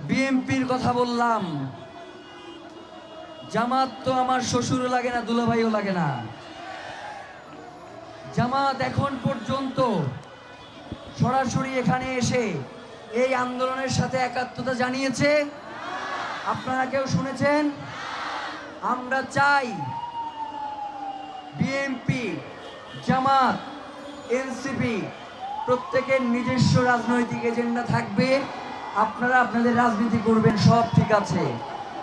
বিএনপির কথা বললাম। জামাত তো আমার শ্বশুরও লাগে না, দুলাভাইও লাগে না। জামাত এখন পর্যন্ত সরাসরি এখানে এসে এই আন্দোলনের সাথে একাত্মতা জানিয়েছে? আপনারা কেউ শুনেছেন? আমরা চাই বিএনপি, জামাত, এনসিপি প্রত্যেকের নিজস্ব রাজনৈতিক এজেন্ডা থাকবে। আপনারা আপনাদের রাজনীতি করবেন, সব ঠিক আছে,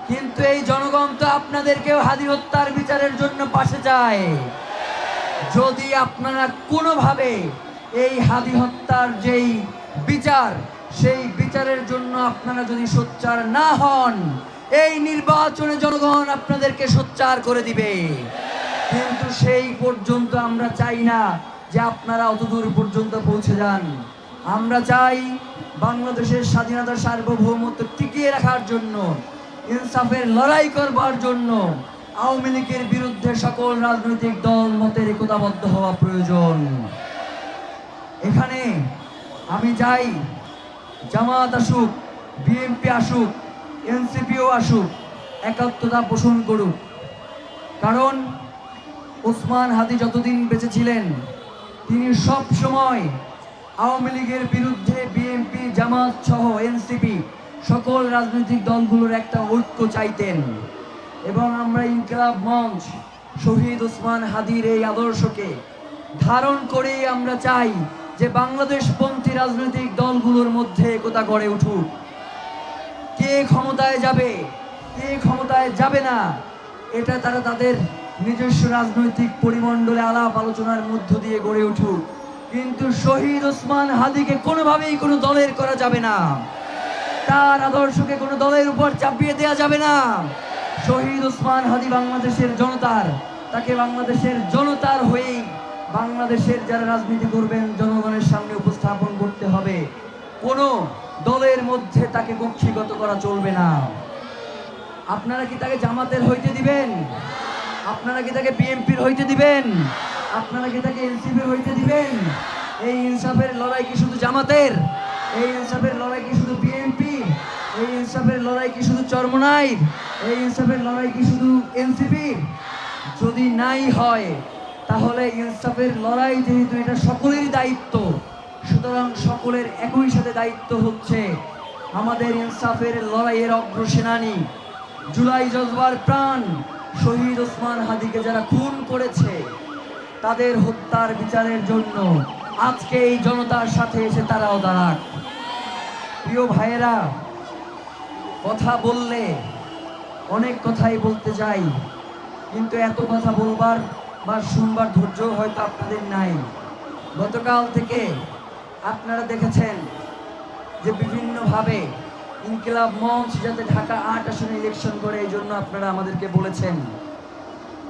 কিন্তু এই জনগণ তো আপনাদেরকেও হাদি হত্যার বিচারের জন্য পাশে চায়। যদি আপনারা কোনোভাবে এই হাদি হত্যার যেই বিচার, সেই বিচারের জন্য আপনারা যদি সোচ্চার না হন, এই নির্বাচনে জনগণ আপনাদেরকে সোচ্চার করে দিবে। কিন্তু সেই পর্যন্ত আমরা চাই না যে আপনারা অতদূর পর্যন্ত পৌঁছে যান। আমরা চাই বাংলাদেশের স্বাধীনতা, সার্বভৌমত্ব টিকিয়ে রাখার জন্য, ইনসাফের লড়াই করবার জন্য আওয়ামী লীগের বিরুদ্ধে সকল রাজনৈতিক দল মতের একতাবদ্ধ হওয়া প্রয়োজন। এখানে আমি চাই জামাত আসুক, বিএনপি আসুক, এনসিপিও আসুক, একাত্মতা পোষণ করুক। কারণ ওসমান হাদি যতদিন বেঁচে ছিলেন, তিনি সব সময় আওয়ামী লীগের বিরুদ্ধে বিএনপি, জামাত সহ এনসিপি সকল রাজনৈতিক দলগুলোর একটা ঐক্য চাইতেন। এবং আমরা ইনকিলাব মঞ্চ শহীদ ওসমান হাদির এই আদর্শকে ধারণ করেই আমরা চাই যে বাংলাদেশপন্থী রাজনৈতিক দলগুলোর মধ্যে একতা গড়ে উঠুক। কে ক্ষমতায় যাবে, কে ক্ষমতায় যাবে না, এটা তারা তাদের নিজস্ব রাজনৈতিক পরিমণ্ডলে আলাপ আলোচনার মধ্য দিয়ে গড়ে উঠুক। কিন্তু শহীদ ওসমান হাদিকে কোনোভাবেই কোনো দলের করা যাবে না, তার আদর্শকে কোনো দলের উপর চাপিয়ে দেওয়া যাবে না। শহীদ ওসমান হাদি বাংলাদেশের জনতার, তাকে বাংলাদেশের জনতার হয়েই বাংলাদেশের যারা রাজনীতি করবেন জনগণের সামনে উপস্থাপন করতে হবে। কোনো দলের মধ্যে তাকে কক্ষিগত করা চলবে না। আপনারা কি তাকে জামাতের হইতে দিবেন? আপনারা কি তাকে বিএনপির হইতে দিবেন? আপনারা কি তাকে এনসিপির হইতে দিবেন? এই ইনসাফের লড়াই কি শুধু জামাতের? এই ইনসাফের লড়াই কি শুধু বিএনপি? এই ইনসাফের লড়াই কি শুধু চরমোনাইর? এই ইনসাফের লড়াই কি শুধু এনসিপি? যদি নাই হয়, তাহলে ইনসাফের লড়াই যেহেতু এটা সকলেরই দায়িত্ব, সুতরাং সকলের একই সাথে দায়িত্ব হচ্ছে আমাদের ইনসাফের লড়াইয়ের অগ্রসেনানী, জুলাই জজবার প্রাণ শহীদ ওসমান হাদিকে যারা খুন করেছে, তাদের হত্যার বিচারের জন্য আজকে এই জনতার সাথে এসে তারাও দাঁড়াক। প্রিয় ভাইয়েরা, কথা বললে অনেক কথাই বলতে চাই, কিন্তু এত কথা বলবার বা শুনবার ধৈর্য হয়তো আপনাদের নাই। গতকাল থেকে আপনারা দেখেছেন যে বিভিন্নভাবে ইনকিলাব মঞ্চ যাতে ঢাকা ৮ আসনে ইলেকশন করে, এই জন্য আপনারা আমাদেরকে বলেছেন।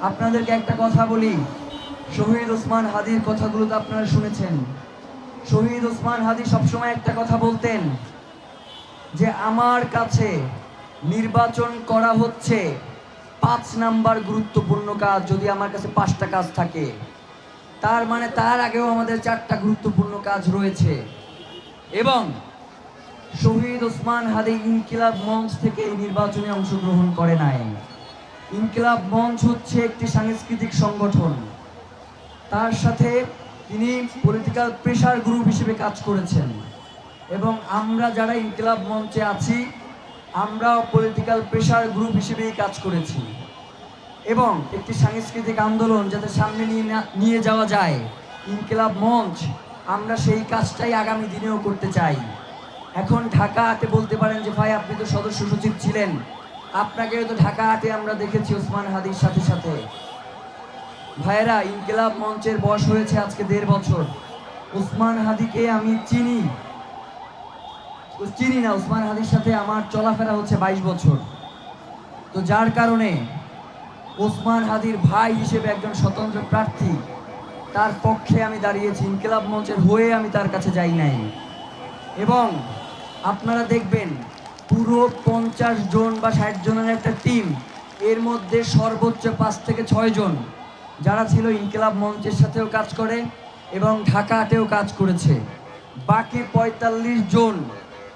আপনাদেরকে একটা কথা বলি, শহীদ ওসমান হাদির কথাগুলো তো আপনারা শুনেছেন। শহীদ ওসমান হাদি সবসময় একটা কথা বলতেন যে আমার কাছে নির্বাচন করা হচ্ছে ৫ নাম্বার গুরুত্বপূর্ণ কাজ। যদি আমার কাছে ৫টা কাজ থাকে, তার মানে তার আগেও আমাদের 4টা গুরুত্বপূর্ণ কাজ রয়েছে। এবং শহীদ ওসমান হাদি ইনকিলাব মঞ্চ থেকে এই নির্বাচনে অংশগ্রহণ করে নাই। ইনকিলাব মঞ্চ হচ্ছে একটি সাংস্কৃতিক সংগঠন, তার সাথে তিনি পলিটিক্যাল প্রেসার গ্রুপ হিসেবে কাজ করেছেন। এবং আমরা যারা ইনকিলাব মঞ্চে আছি, আমরাও পলিটিক্যাল প্রেসার গ্রুপ হিসেবেই কাজ করেছি। এবং একটি সাংস্কৃতিক আন্দোলন যাতে সামনে নিয়ে যাওয়া যায়, ইনকিলাব মঞ্চ, আমরা সেই কাজটাই আগামী দিনেও করতে চাই। এখন ঢাকা ৮-এ বলতে পারেন যে ভাই আপনি তো সদস্য সচিব ছিলেন, আপনাকেও তো ঢাকা ৮-এ আমরা দেখেছি ওসমান হাদির সাথে সাথে। ভাইয়েরা, ইনকিলাব মঞ্চের বয়স হয়েছে আজকে ১.৫ বছর। ওসমান হাদিকে আমি চিনি না, ওসমান হাদির সাথে আমার চলাফেরা হচ্ছে ২২ বছর। তো যার কারণে ওসমান হাদির ভাই হিসেবে একজন স্বতন্ত্র প্রার্থী, তার পক্ষে আমি দাঁড়িয়েছি, ইনকিলাব মঞ্চের হয়ে আমি তার কাছে যাই নাই। এবং আপনারা দেখবেন পুরো ৫০ জন বা ৬০ জনের একটা টিম, এর মধ্যে সর্বোচ্চ ৫ থেকে ৬ জন যারা ছিল ইনকিলাব মঞ্চের সাথেও কাজ করে এবং ঢাকা ৮-এও কাজ করেছে। বাকি ৪৫ জন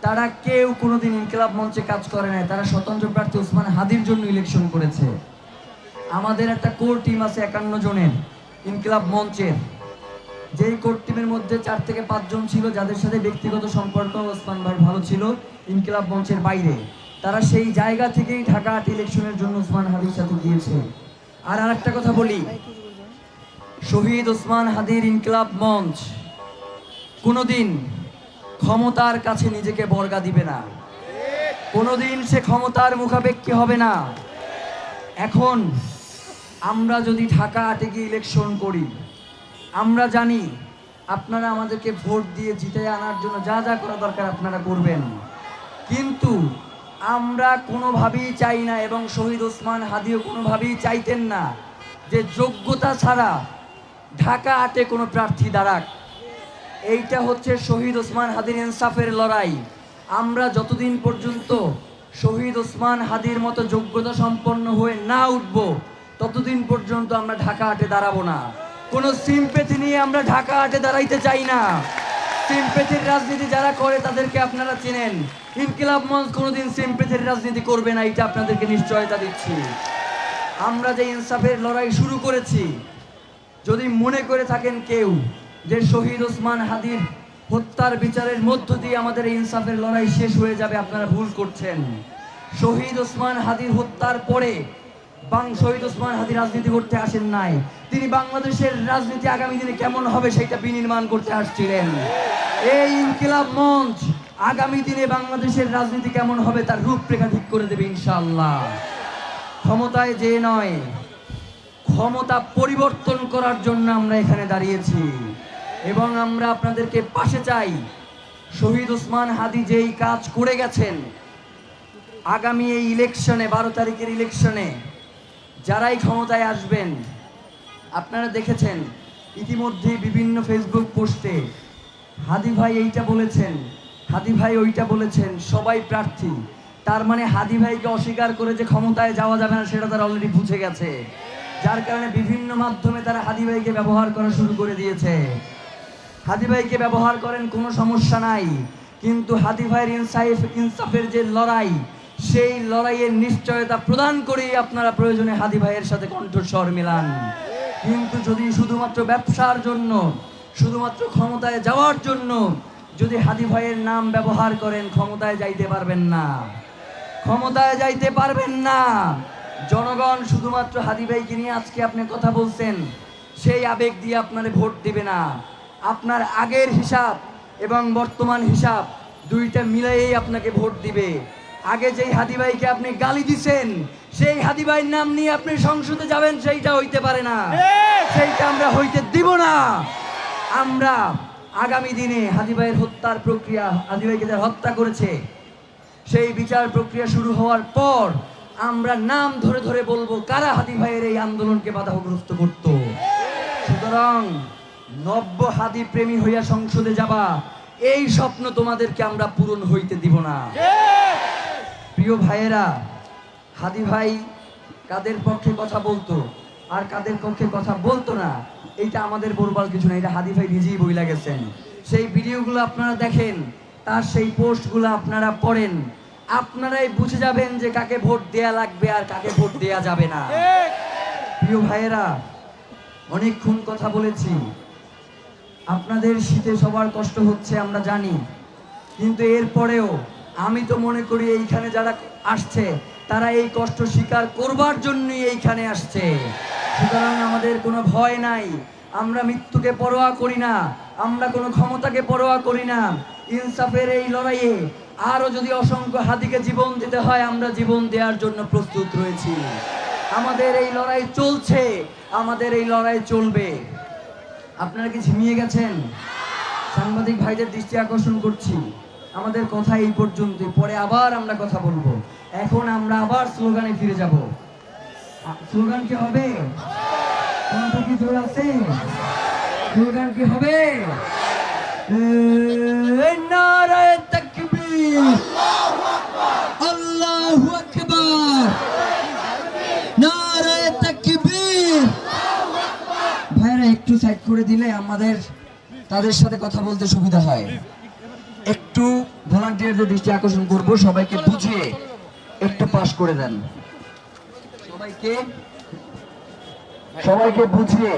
তারা কেউ কোনোদিন ইনকিলাব মঞ্চে কাজ করে নাই, তারা স্বতন্ত্র প্রার্থী ওসমান হাদির জন্য ইলেকশন করেছে। আমাদের একটা কোর টিম আছে 51 জনের ইনকিলাব মঞ্চের, যেই কোর টিমের মধ্যে 4 থেকে 5 জন ছিল যাদের সাথে ব্যক্তিগত সম্পর্ক ওসমান ভাই ভালো ছিল ইনকিলাব মঞ্চের বাইরে। তারা সেই জায়গা থেকেই ঢাকা 8 ইলেকশনের জন্য ওসমান হাদির সাথে গিয়েছে। আর আরেকটা কথা বলি, শহীদ ওসমান হাদির ইনকিলাব মঞ্চ কোনোদিন ক্ষমতার কাছে নিজেকে বর্গা দিবে না, কোনোদিন সে ক্ষমতার মুখাপেক্ষী হবে না। এখন আমরা যদি ঢাকা 8-এ গিয়ে ইলেকশন করি, আমরা জানি আপনারা আমাদেরকে ভোট দিয়ে জিতে আনার জন্য যা যা করা দরকার আপনারা করবেন, কিন্তু আমরা কোনোভাবেই চাই না এবং শহীদ ওসমান হাদিও কোনোভাবেই চাইতেন না যে যোগ্যতা ছাড়া ঢাকা 8-এ কোনো প্রার্থী দাঁড়াক। এইটা হচ্ছে শহীদ ওসমান হাদির ইনসাফের লড়াই। আমরা যতদিন পর্যন্ত শহীদ ওসমান হাদির মতো যোগ্যতা সম্পন্ন হয়ে না উঠব ততদিন পর্যন্ত আমরা ঢাকা 8-এ দাঁড়াবো না। কোনো সিম্পেথি নিয়ে আমরা ঢাকা 8-এ দাঁড়াইতে চাই না। সিম্পেথির রাজনীতি যারা করে তাদেরকে আপনারা চেনেন। ইনকিলাব মঞ্চ কোনোদিন সিম্পেথির রাজনীতি করবে না, এটা আপনাদেরকে নিশ্চয়তা দিচ্ছি। আমরা যে ইনসাফের লড়াই শুরু করেছি, যদি মনে করে থাকেন কেউ যে শহীদ ওসমান হাদির হত্যার বিচারের মধ্য দিয়ে আমাদের ইনসাফের লড়াই শেষ হয়ে যাবে, আপনারা ভুল করছেন। শহীদ ওসমান হাদির হত্যার পরে শহীদ ওসমান হাদি রাজনীতি করতে আসেন নাই, তিনি বাংলাদেশের রাজনীতি আগামী দিনে কেমন হবে সেটা বিনির্মাণ করতে আসছিলেন। এই ইনকিলাব মঞ্চ আগামী দিনে বাংলাদেশের রাজনীতি কেমন হবে তার রূপরেখা ঠিক করে দেবে ইনশাআল্লাহ। ক্ষমতায় যে নয়, ক্ষমতা পরিবর্তন করার জন্য আমরা এখানে দাঁড়িয়েছি এবং আমরা আপনাদেরকে পাশে চাই। শহীদ ওসমান হাদি যেই কাজ করে গেছেন, আগামী এই ইলেকশনে 12 তারিখের ইলেকশনে যারাই ক্ষমতায় আসবেন, আপনারা দেখেছেন ইতিমধ্যে বিভিন্ন ফেসবুক পোস্টে হাদি ভাই এইটা বলেছেন, হাদি ভাই ওইটা বলেছেন, সবাই প্রার্থী। তার মানে হাদি ভাইকে অস্বীকার করে যে ক্ষমতায় যাওয়া যাবে না সেটা তারা অলরেডি বুঝে গেছে, যার কারণে বিভিন্ন মাধ্যমে তারা হাদি ভাইকে ব্যবহার করা শুরু করে দিয়েছে। হাদি ভাইকে ব্যবহার করেন, কোনো সমস্যা নাই, কিন্তু হাদি ভাইয়ের ইনসাফের যে লড়াই, সেই লড়াইয়ের নিশ্চয়তা প্রদান করেই আপনারা প্রয়োজনে হাদি ভাইয়ের সাথে কণ্ঠস্বর মিলান। কিন্তু যদি শুধুমাত্র ব্যবসার জন্য, শুধুমাত্র ক্ষমতায় যাওয়ার জন্য যদি হাদি ভাইয়ের নাম ব্যবহার করেন, ক্ষমতায় যাইতে পারবেন না, ক্ষমতায় যাইতে পারবেন না। জনগণ শুধুমাত্র হাদি ভাইকে নিয়ে আজকে আপনি কথা বলছেন, সেই আবেগ দিয়ে আপনারে ভোট দিবে না। আপনার আগের হিসাব এবং বর্তমান হিসাব দুইটা মিলাইয়েই আপনাকে ভোট দিবে। আগে যেই হাদি ভাইকে আপনি গালি দিছেন, সেই হাদি ভাইয়ের নাম নিয়ে আপনি সংসদে যাবেন, সেইটা হইতে পারে না, সেইটা আমরা হইতে দিব না। আমরা আগামী দিনে হাদি ভাইয়ের হত্যার প্রক্রিয়া, হাদি ভাইকে যারা হত্যা করেছে সেই বিচার প্রক্রিয়া শুরু হওয়ার পর আমরা নাম ধরে ধরে বলবো কারা হাদি ভাইয়ের এই আন্দোলনকে বাধাগ্রস্ত করত। সুতরাং নব্য হাদি প্রেমী হইয়া সংসদে যাবা, এই স্বপ্ন তোমাদেরকে আমরা পূরণ হইতে দিব না। প্রিয় ভাইয়েরা, হাদি ভাই কাদের পক্ষে কথা বলতো আর কাদের পক্ষে কথা বলতো না, এইটা আমাদের বলবার কিছু না, এটা হাদি ভাই নিজেই বইলা গেছেন। সেই ভিডিওগুলো আপনারা দেখেন, তার সেই পোস্টগুলো আপনারা পড়েন, আপনারাই বুঝে যাবেন যে কাকে ভোট দেয়া লাগবে আর কাকে ভোট দেয়া যাবে না। প্রিয় ভাইয়েরা, অনেকক্ষণ কথা বলেছি, আপনাদের শীতে সবার কষ্ট হচ্ছে আমরা জানি, কিন্তু এরপরেও আমি তো মনে করি এইখানে যারা আসছে তারা এই কষ্ট স্বীকার করবার জন্যই এইখানে আসছে। সুতরাং আমাদের কোনো ভয় নাই, আমরা মৃত্যুকে পরোয়া করি না, আমরা কোনো ক্ষমতাকে পরোয়া করি না। ইনসাফের এই লড়াইয়ে আরো যদি অসংখ্য হাদিকে জীবন দিতে হয়, আমরা জীবন দেওয়ার জন্য প্রস্তুত রয়েছি। আমাদের এই লড়াই চলছে, আমাদের এই লড়াই চলবে। আপনারা কি ঝিমিয়ে গেছেন? সাংবাদিক ভাইদের দৃষ্টি আকর্ষণ করছি, আমাদের কথা এই পর্যন্ত, পরে আবার আমরা কথা বলবো। এখন আমরা আবার স্লোগানে ফিরে যাব। স্লোগান কি হবে? কোনটা কি জোর আছে? স্লোগান কি হবে? নারায়ে তাকবীর, আল্লাহু আকবার, নারায়ে তাকবীর। ভাইরা একটু সাইড করে দিলে আমাদের তাদের সাথে কথা বলতে সুবিধা হয়। একটু ভলান্টিয়ারদের দৃষ্টি আকর্ষণ করব, সবাইকে বুঝিয়ে একটু পাস করে দেন, সবাইকে বুঝিয়ে